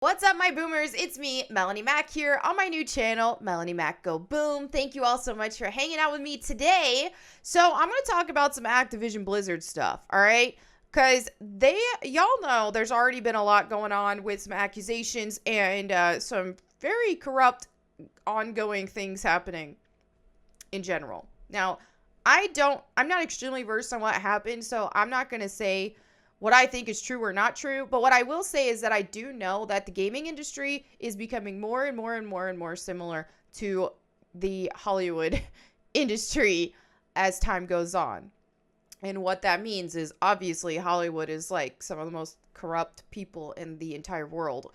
What's up, my boomers? It's me, Melanie Mac, here on my new channel, Melanie Mac Go Boom. Thank you all so much for hanging out with me today. So I'm going to talk about some Activision Blizzard stuff, all right? Because y'all know there's already been a lot going on with some accusations and some very corrupt ongoing things happening in general. Now, I'm not extremely versed on what happened, so I'm not going to say what I think is true or not true. But what I will say is that I do know that the gaming industry is becoming more and more and more and more similar to the Hollywood industry as time goes on. And what that means is obviously Hollywood is like some of the most corrupt people in the entire world.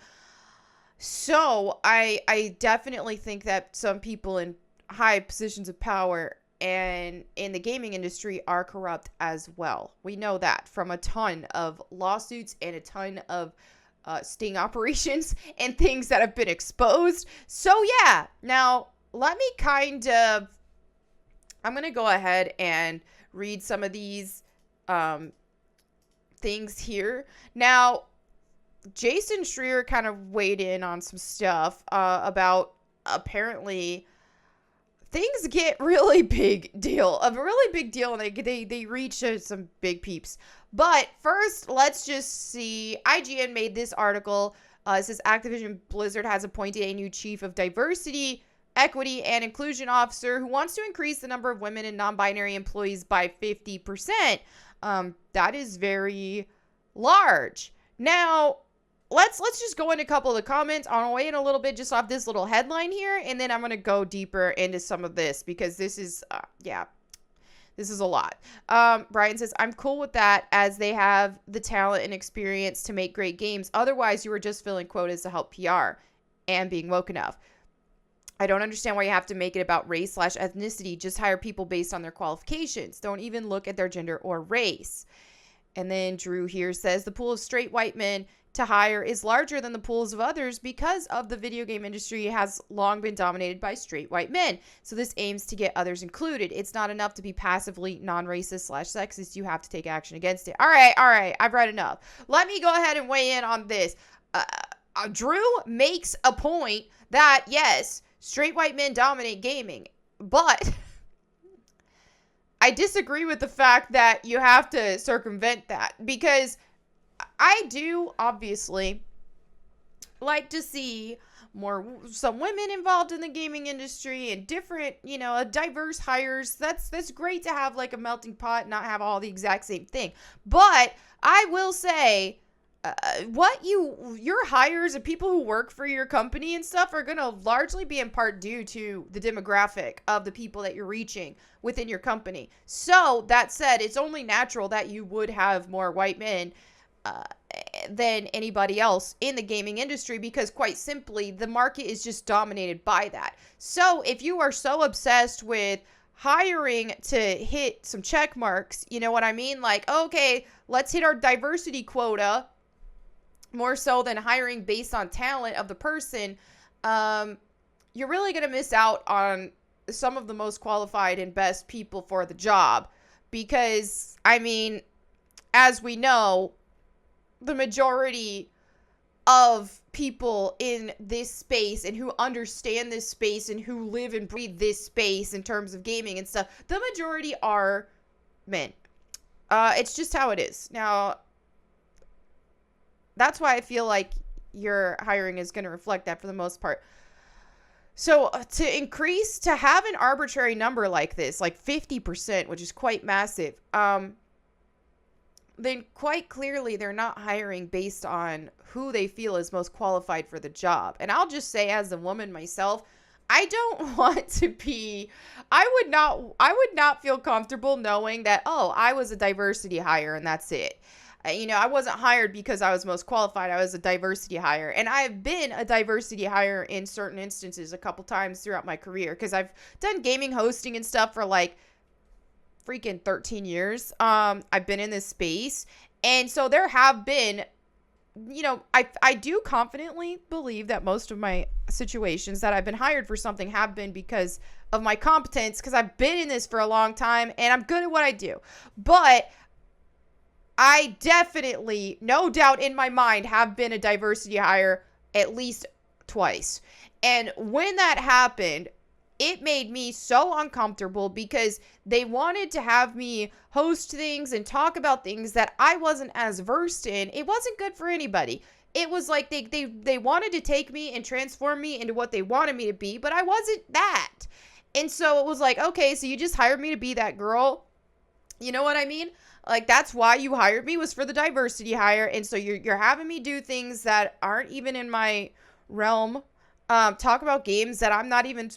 So I definitely think that some people in high positions of power and in the gaming industry are corrupt as well. We know that from a ton of lawsuits and a ton of sting operations and things that have been exposed. So yeah, now let me I'm going to go ahead and read some of these things here. Now, Jason Schreier kind of weighed in on some stuff about apparently things get a really big deal, and they reach some big peeps. But first, let's just see. IGN made this article. It says Activision Blizzard has appointed a new chief of diversity, equity, and inclusion officer who wants to increase the number of women and non-binary employees by 50%. That is very large. Now, let's just go into a couple of the comments. I'll weigh in a little bit just off this little headline here, and then I'm going to go deeper into some of this because this is, this is a lot. Brian says, I'm cool with that as they have the talent and experience to make great games. Otherwise, you are just filling quotas to help PR and being woke enough. I don't understand why you have to make it about race/ethnicity. Just hire people based on their qualifications. Don't even look at their gender or race. And then Drew here says, the pool of straight white men to hire is larger than the pools of others because of the video game industry has long been dominated by straight white men. So this aims to get others included. It's not enough to be passively non-racist/sexist. You have to take action against it. All right. I've read enough. Let me go ahead and weigh in on this. Drew makes a point that, yes, straight white men dominate gaming, but I disagree with the fact that you have to circumvent that, because I do obviously like to see some women involved in the gaming industry and different, diverse hires. That's great to have like a melting pot and not have all the exact same thing. But I will say your hires and people who work for your company and stuff are going to largely be in part due to the demographic of the people that you're reaching within your company. So that said, it's only natural that you would have more white men than anybody else in the gaming industry, because quite simply, the market is just dominated by that. So if you are so obsessed with hiring to hit some check marks, you know what I mean? Like, okay, let's hit our diversity quota more so than hiring based on talent of the person, you're really going to miss out on some of the most qualified and best people for the job. Because, I mean, as we know, the majority of people in this space and who understand this space and who live and breathe this space in terms of gaming and stuff, the majority are men. It's just how it is. Now, that's why I feel like your hiring is going to reflect that for the most part. So to have an arbitrary number like this, like 50%, which is quite massive, then quite clearly they're not hiring based on who they feel is most qualified for the job. And I'll just say, as a woman myself, I don't want to be, I would not feel comfortable knowing that, oh, I was a diversity hire and that's it. I wasn't hired because I was most qualified. I was a diversity hire. And I've been a diversity hire in certain instances a couple times throughout my career, because I've done gaming hosting and stuff for like freaking 13 years. I've been in this space. And so there have been, I do confidently believe that most of my situations that I've been hired for something have been because of my competence, because I've been in this for a long time and I'm good at what I do. But I definitely, no doubt in my mind, have been a diversity hire at least twice. And when that happened, it made me so uncomfortable because they wanted to have me host things and talk about things that I wasn't as versed in. It wasn't good for anybody. It was like they wanted to take me and transform me into what they wanted me to be, but I wasn't that. And so it was like, okay, so you just hired me to be that girl. You know what I mean? Like, that's why you hired me, was for the diversity hire. And so you're having me do things that aren't even in my realm. Talk about games that I'm not even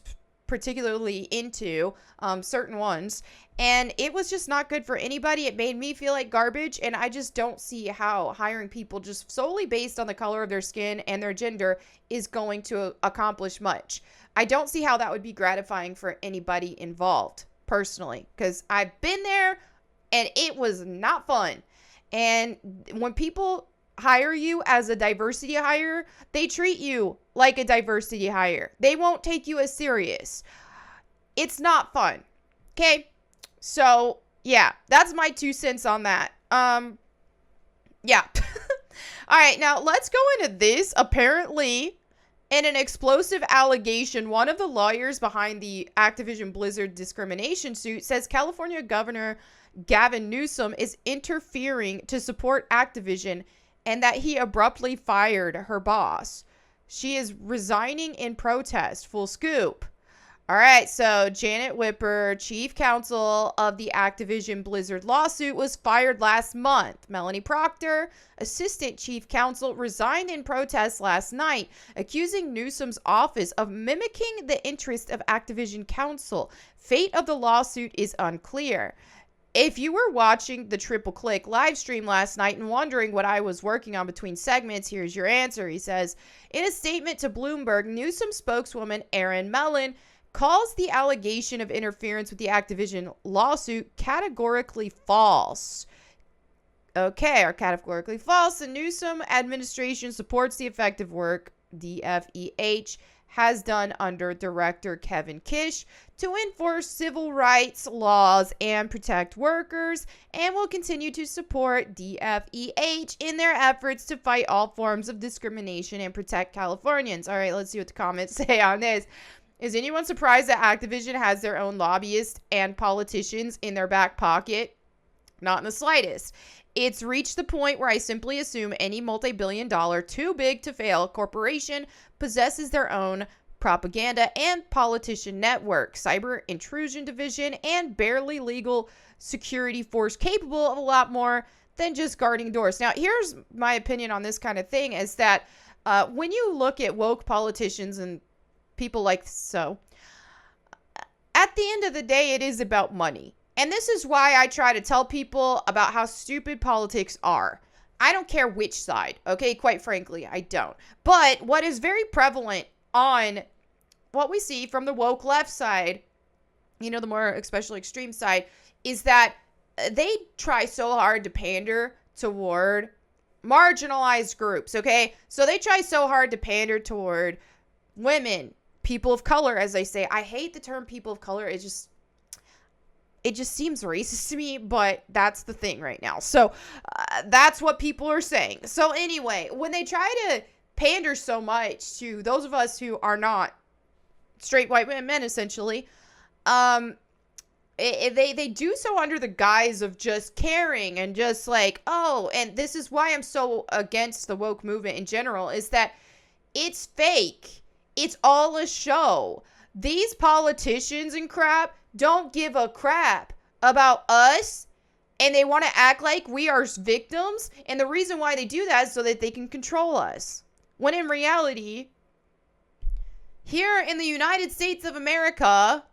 particularly into, certain ones. And it was just not good for anybody. It made me feel like garbage. And I just don't see how hiring people just solely based on the color of their skin and their gender is going to accomplish much. I don't see how that would be gratifying for anybody involved, personally, because I've been there and it was not fun. And when people hire you as a diversity hire, they treat you like a diversity hire. They won't take you as serious. It's not fun. Okay? So, yeah, that's my 2 cents on that. Yeah. All right, now let's go into this. Apparently, in an explosive allegation, one of the lawyers behind the Activision Blizzard discrimination suit says California Governor Gavin Newsom is interfering to support Activision and that he abruptly fired her boss. She is resigning in protest. Full scoop. All right, so Janet Whipper, chief counsel of the Activision Blizzard lawsuit, was fired last month. Melanie Proctor, assistant chief counsel, resigned in protest last night, accusing Newsom's office of mimicking the interest of Activision counsel. Fate of the lawsuit is unclear. If you were watching the Triple Click live stream last night and wondering what I was working on between segments, here's your answer, he says. In a statement to Bloomberg, Newsom spokeswoman Erin Mellon calls the allegation of interference with the Activision lawsuit categorically false. Okay, or categorically false. The Newsom administration supports the effective work DFEH has done under Director Kevin Kish to enforce civil rights laws and protect workers, and will continue to support DFEH in their efforts to fight all forms of discrimination and protect Californians. All right, let's see what the comments say on this. Is anyone surprised that Activision has their own lobbyists and politicians in their back pocket? Not in the slightest. It's reached the point where I simply assume any multi-billion-dollar, too big to fail corporation possesses their own propaganda and politician network, cyber intrusion division, and barely legal security force capable of a lot more than just guarding doors. Now, here's my opinion on this kind of thing, is that when you look at woke politicians and people like so, at the end of the day, it is about money. And this is why I try to tell people about how stupid politics are. I don't care which side, okay? Quite frankly, I don't. But what is very prevalent on what we see from the woke left side, you know, the more especially extreme side, is that they try so hard to pander toward marginalized groups, okay? So they try so hard to pander toward women, people of color, as I say. I hate the term people of color. It just seems racist to me, but that's the thing right now. So that's what people are saying. So anyway, when they try to pander so much to those of us who are not straight white men, essentially, they do so under the guise of just caring and just like, oh, and this is why I'm so against the woke movement in general, is that it's fake. It's all a show. These politicians and crap don't give a crap about us, and they want to act like we are victims, and the reason why they do that is so that they can control us. When in reality, here in the United States of America,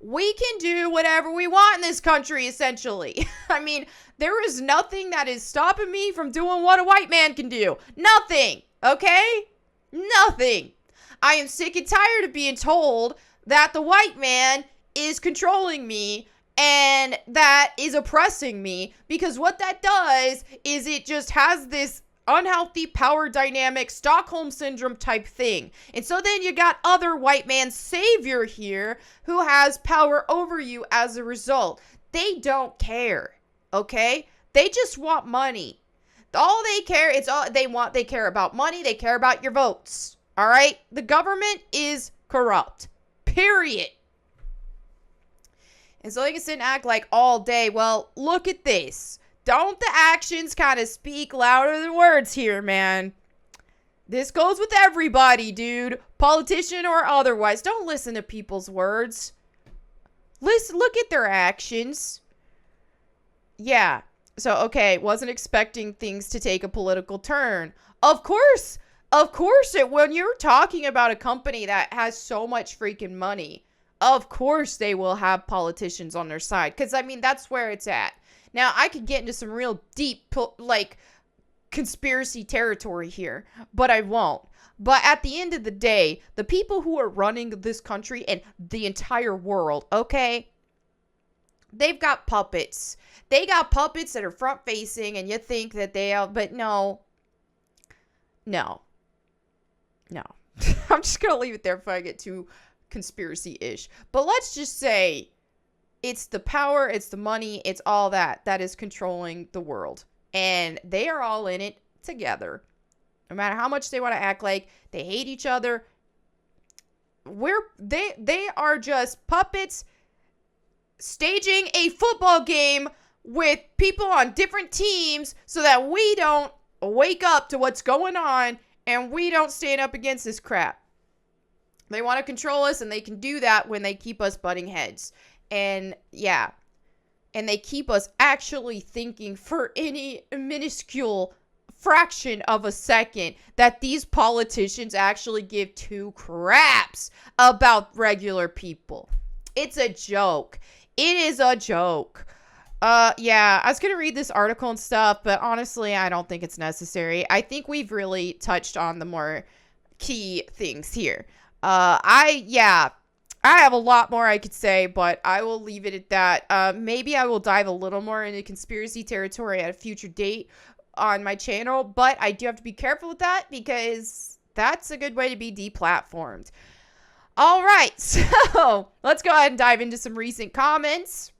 we can do whatever we want in this country, essentially. I mean, there is nothing that is stopping me from doing what a white man can do. Nothing, okay? Nothing. I am sick and tired of being told that the white man is controlling me and that is oppressing me, because what that does is it just has this unhealthy power dynamic, Stockholm syndrome type thing. And so then you got other white man savior here who has power over you as a result. They don't care, okay? They just want money. All they care, they care about money, they care about your votes. All right? The government is corrupt. Period. And so they can sit and act like all day, well, look at this. Don't the actions kind of speak louder than words here, man? This goes with everybody, dude. Politician or otherwise. Don't listen to people's words. Look at their actions. Yeah. So, okay, wasn't expecting things to take a political turn. Of course, when you're talking about a company that has so much freaking money, of course they will have politicians on their side. Because, I mean, that's where it's at. Now, I could get into some real deep, conspiracy territory here, but I won't. But at the end of the day, the people who are running this country and the entire world, okay, they've got puppets. They got puppets that are front facing, and you think that they are, but no. I'm just going to leave it there before I get too conspiracy-ish. But let's just say it's the power, it's the money, it's all that is controlling the world. And they are all in it together. No matter how much they want to act like they hate each other, they are just puppets staging a football game with people on different teams so that we don't wake up to what's going on and we don't stand up against this crap. They want to control us, and they can do that when they keep us butting heads. And yeah, and they keep us actually thinking for any minuscule fraction of a second that these politicians actually give two craps about regular people. It's a joke. It is a joke. Yeah, I was going to read this article and stuff, but honestly, I don't think it's necessary. I think we've really touched on the more key things here. I have a lot more I could say, but I will leave it at that. Maybe I will dive a little more into conspiracy territory at a future date on my channel, but I do have to be careful with that because that's a good way to be deplatformed. All right, so let's go ahead and dive into some recent comments.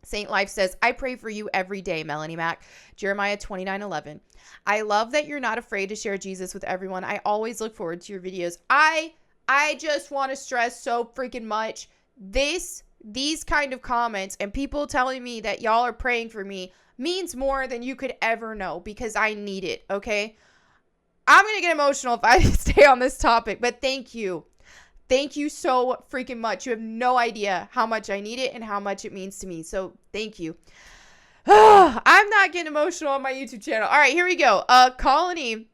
Saint Life says, I pray for you every day, Melanie Mac. Jeremiah 29:11. I love that you're not afraid to share Jesus with everyone. I always look forward to your videos. I just want to stress so freaking much these kind of comments and people telling me that y'all are praying for me means more than you could ever know because I need it, okay? I'm going to get emotional if I stay on this topic, but thank you. Thank you so freaking much. You have no idea how much I need it and how much it means to me. So thank you. I'm not getting emotional on my YouTube channel. All right, here we go. Colony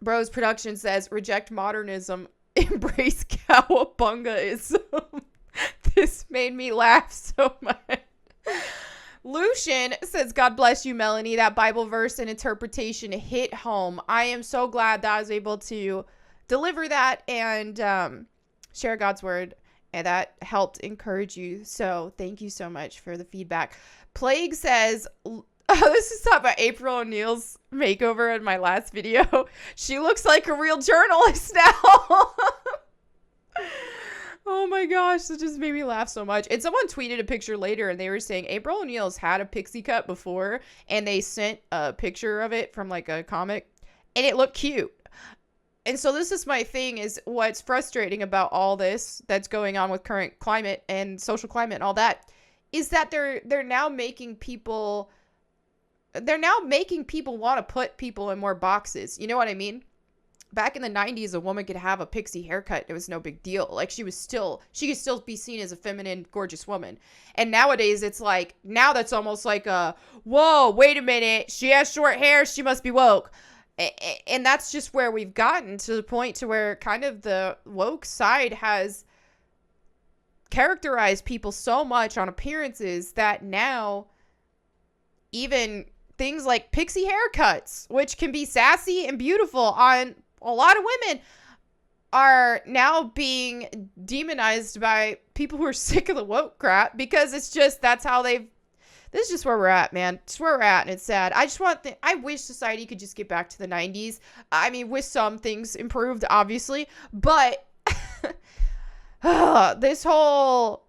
Bros Production says, reject modernism, embrace cowabungaism. This made me laugh so much. Lucian says, God bless you, Melanie. That Bible verse and interpretation hit home. I am so glad that I was able to deliver that and share God's word, and that helped encourage you. So thank you so much for the feedback. Plague says, this is about April O'Neil's makeover in my last video. She looks like a real journalist now. Oh my gosh, that just made me laugh so much. And someone tweeted a picture later and they were saying April O'Neil's had a pixie cut before, and they sent a picture of it from like a comic and it looked cute. And so this is my thing, is what's frustrating about all this that's going on with current climate and social climate and all that is that they're now making people want to put people in more boxes. You know what I mean? Back in the 90s, a woman could have a pixie haircut. It was no big deal. Like she could still be seen as a feminine, gorgeous woman. And nowadays it's like, now that's almost like a, whoa, wait a minute. She has short hair. She must be woke. And that's just where we've gotten to the point to where kind of the woke side has characterized people so much on appearances that now even things like pixie haircuts, which can be sassy and beautiful on a lot of women, are now being demonized by people who are sick of the woke crap because it's just, that's how they've, this is just where we're at, man. It's where we're at, and it's sad. I wish society could just get back to the 90s. I mean, with some things improved, obviously, but this whole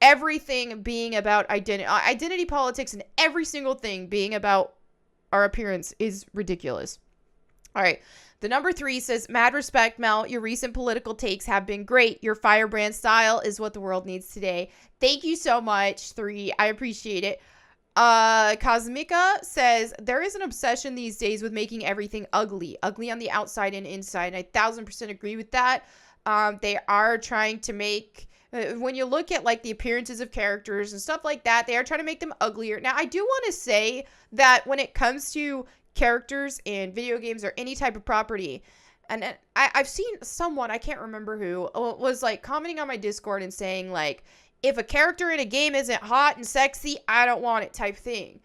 everything being about identity politics, and every single thing being about our appearance is ridiculous. All right. The number 3 says, mad respect, Mel. Your recent political takes have been great. Your firebrand style is what the world needs today. Thank you so much, 3. I appreciate it. Cosmica says, there is an obsession these days with making everything ugly on the outside and inside. And I 1000% agree with that. They are trying to make, when you look at like the appearances of characters and stuff like that, they are trying to make them uglier. Now, I do want to say that when it comes to characters in video games or any type of property, and I've seen someone, I can't remember who, was like commenting on my Discord and saying like, if a character in a game isn't hot and sexy, I don't want it type thing.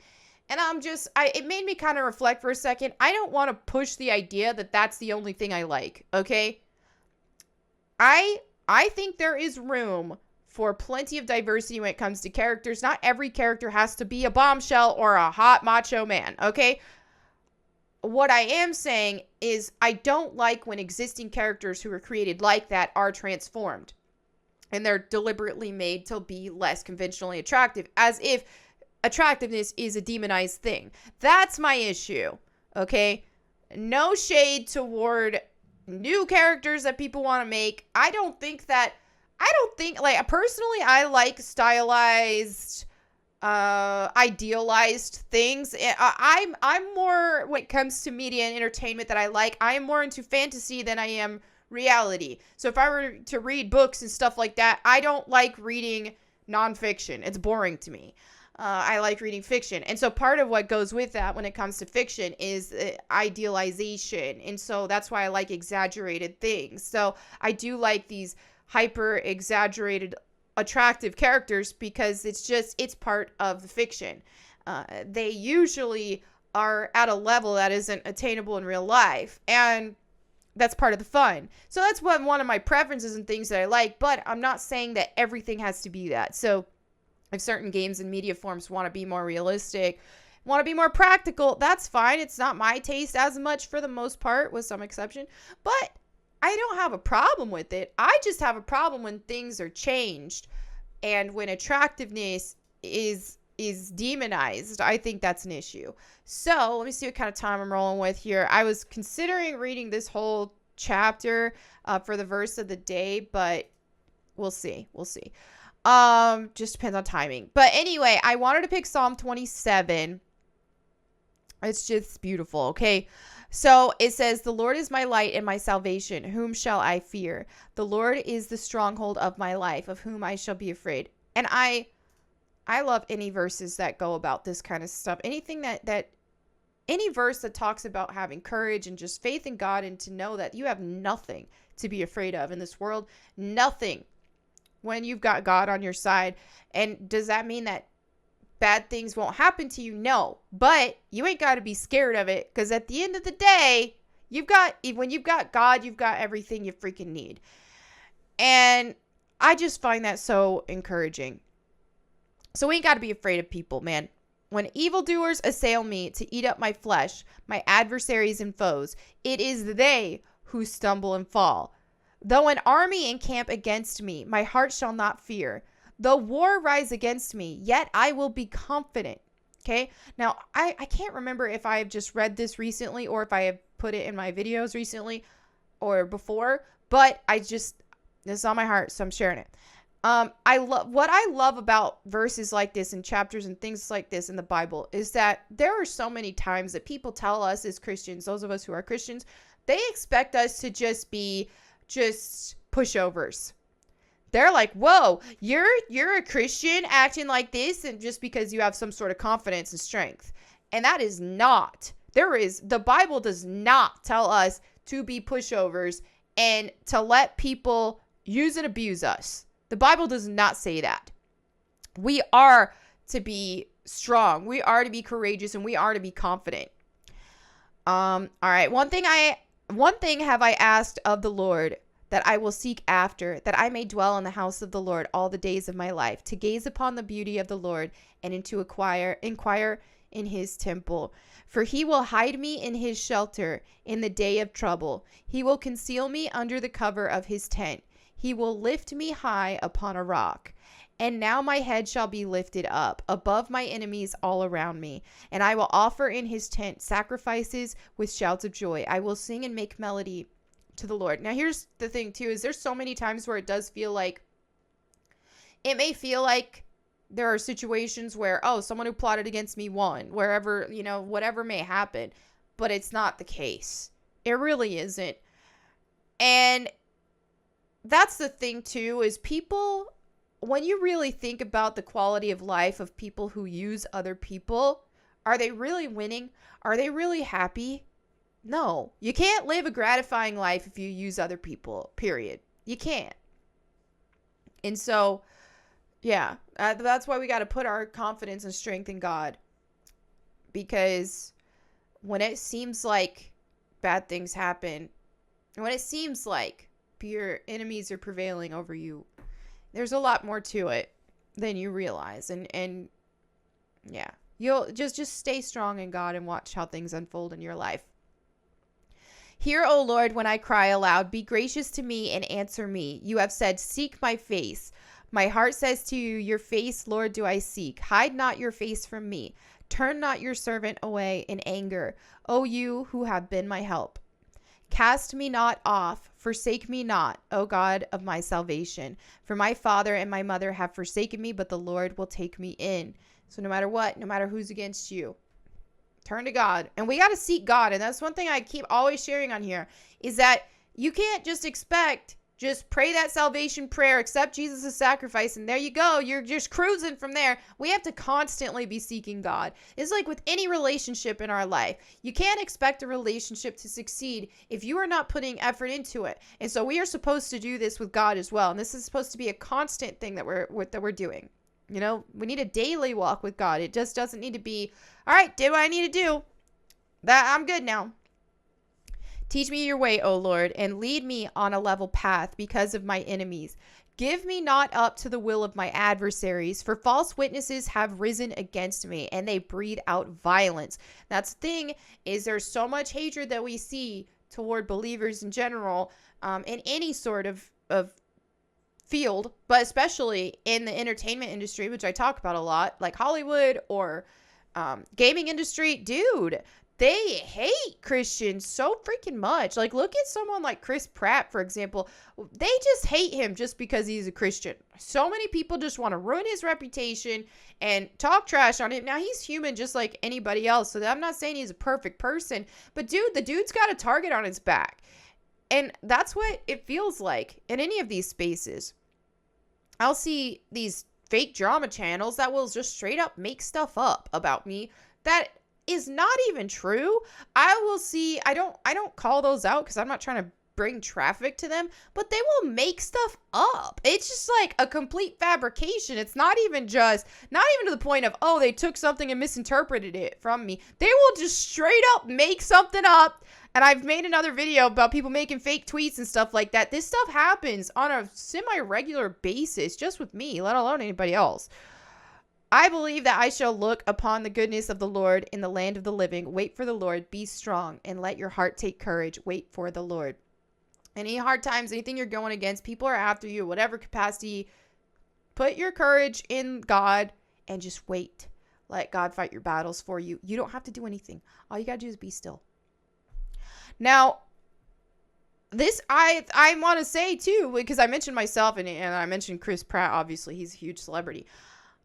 And it made me kind of reflect for a second. I don't want to push the idea that that's the only thing I like, okay? I think there is room for plenty of diversity when it comes to characters. Not every character has to be a bombshell or a hot macho man, okay? What I am saying is I don't like when existing characters who are created like that are transformed. And they're deliberately made to be less conventionally attractive, as if attractiveness is a demonized thing. That's my issue, okay? No shade toward new characters that people want to make. I don't think, like, personally, I like stylized, idealized things. I'm more, when it comes to media and entertainment that I am more into fantasy than I am reality. So if I were to read books and stuff like that, I don't like reading nonfiction. It's boring to me. I like reading fiction. And so part of what goes with that when it comes to fiction is idealization. And so that's why I like exaggerated things. So I do like these hyper exaggerated attractive characters because it's part of the fiction. They usually are at a level that isn't attainable in real life. And that's part of the fun. So that's one of my preferences and things that I like, but I'm not saying that everything has to be that. So if certain games and media forms want to be more realistic, want to be more practical, that's fine. It's not my taste as much for the most part, with some exception, but I don't have a problem with it. I just have a problem when things are changed and when attractiveness is demonized. I think that's an issue. So let me see what kind of time I'm rolling with here. I was considering reading this whole chapter for the verse of the day, but we'll see. Just depends on timing. But anyway, I wanted to pick Psalm 27. It's just beautiful. Okay. So it says, the Lord is my light and my salvation. Whom shall I fear? The Lord is the stronghold of my life. Of whom I shall be afraid. And I love any verses that go about this kind of stuff. Anything any verse that talks about having courage and just faith in God and to know that you have nothing to be afraid of in this world. Nothing. When you've got God on your side. And does that mean that bad things won't happen to you? No. But you ain't got to be scared of it, because at the end of the day, when you've got God, you've got everything you freaking need. And I just find that so encouraging. So we ain't got to be afraid of people, man. When evildoers assail me to eat up my flesh, my adversaries and foes, it is they who stumble and fall. Though an army encamp against me, my heart shall not fear. Though war rise against me, yet I will be confident. Okay? Now, I can't remember if I have just read this recently or if I have put it in my videos recently or before, but this is on my heart, so I'm sharing it. What I love about verses like this and chapters and things like this in the Bible is that there are so many times that people tell us as Christians, those of us who are Christians, they expect us to just be pushovers. They're like, whoa, you're a Christian acting like this, and just because you have some sort of confidence and strength. And that is not. The Bible does not tell us to be pushovers and to let people use and abuse us. The Bible does not say that. We are to be strong. We are to be courageous, and we are to be confident. All right. One thing have I asked of the Lord, that I will seek after, that I may dwell in the house of the Lord all the days of my life, to gaze upon the beauty of the Lord and to inquire in his temple. For he will hide me in his shelter in the day of trouble. He will conceal me under the cover of his tent. He will lift me high upon a rock. And now my head shall be lifted up above my enemies all around me. And I will offer in his tent sacrifices with shouts of joy. I will sing and make melody to the Lord. Now, here's the thing, too, is there's so many times where it does feel like, it may feel like there are situations where, oh, someone who plotted against me won, wherever, whatever may happen. But it's not the case. It really isn't. And that's the thing, too, is people, when you really think about the quality of life of people who use other people, are they really winning? Are they really happy? No. You can't live a gratifying life if you use other people, period. You can't. And so, yeah, that's why we got to put our confidence and strength in God. Because when it seems like bad things happen, when it seems like your enemies are prevailing over you, there's a lot more to it than you realize. And yeah, you'll just stay strong in God and watch how things unfold in your life. Hear, O Lord, when I cry aloud. Be gracious to me and answer me. You have said, seek my face. My heart says to you, your face, Lord, do I seek. Hide not your face from me. Turn not your servant away in anger, O you who have been my help. Cast me not off, forsake me not, O God of my salvation. For my father and my mother have forsaken me, but the Lord will take me in. So no matter what, no matter who's against you, turn to God. And we got to seek God. And that's one thing I keep always sharing on here, is that you can't just just pray that salvation prayer, accept Jesus' sacrifice, and there you go. You're just cruising from there. We have to constantly be seeking God. It's like with any relationship in our life. You can't expect a relationship to succeed if you are not putting effort into it. And so we are supposed to do this with God as well. And this is supposed to be a constant thing that we're doing. We need a daily walk with God. It just doesn't need to be, all right, did what I need to do. That I'm good now. Teach me your way, O Lord, and lead me on a level path because of my enemies. Give me not up to the will of my adversaries, for false witnesses have risen against me, and they breathe out violence. That's the thing, is there's so much hatred that we see toward believers in general, in any sort of field, but especially in the entertainment industry, which I talk about a lot, like Hollywood or gaming industry. Dude, they hate Christians so freaking much. Like, look at someone like Chris Pratt, for example. They just hate him just because he's a Christian. So many people just want to ruin his reputation and talk trash on him. Now, he's human just like anybody else, so I'm not saying he's a perfect person, but dude, the dude's got a target on his back. And that's what it feels like in any of these spaces. I'll see these fake drama channels that will just straight up make stuff up about me that is not even true. I will see, I don't call those out because I'm not trying to bring traffic to them, but they will make stuff up. It's just like a complete fabrication. It's not even to the point of, oh, they took something and misinterpreted it from me. They will just straight up make something up. And I've made another video about people making fake tweets and stuff like that. This stuff happens on a semi-regular basis, just with me, let alone anybody else. I believe that I shall look upon the goodness of the Lord in the land of the living. Wait for the Lord. Be strong and let your heart take courage. Wait for the Lord. Any hard times, anything you're going against, people are after you, whatever capacity, put your courage in God and just wait. Let God fight your battles for you. You don't have to do anything. All you got to do is be still. Now, this I want to say too, because I mentioned myself and I mentioned Chris Pratt. Obviously, he's a huge celebrity.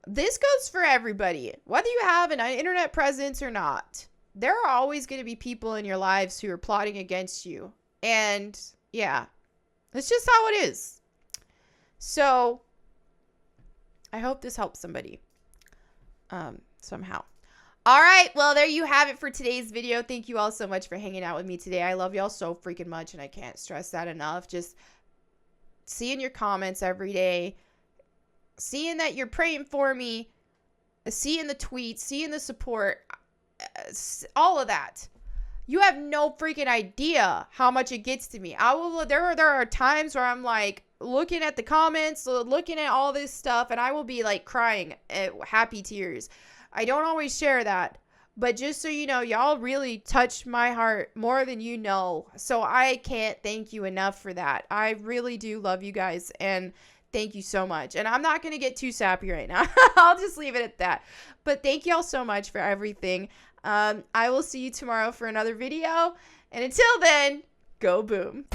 This goes for everybody, whether you have an internet presence or not. There are always going to be people in your lives who are plotting against you. And yeah, it's just how it is. So I hope this helps somebody somehow. All right, well, there you have it for today's video. Thank you all so much for hanging out with me today. I love y'all so freaking much, and I can't stress that enough. Just seeing your comments every day, seeing that you're praying for me, seeing the tweets, seeing the support, all of that. You have no freaking idea how much it gets to me. There are times where I'm like looking at the comments, looking at all this stuff, and I will be like crying, happy tears. I don't always share that, But just so you know, y'all really touched my heart more than you know. So I can't thank you enough for that. I really do love you guys, and thank you so much. And I'm not going to get too sappy right now. I'll just leave it at that. But thank y'all so much for everything. I will see you tomorrow for another video. And until then, go boom.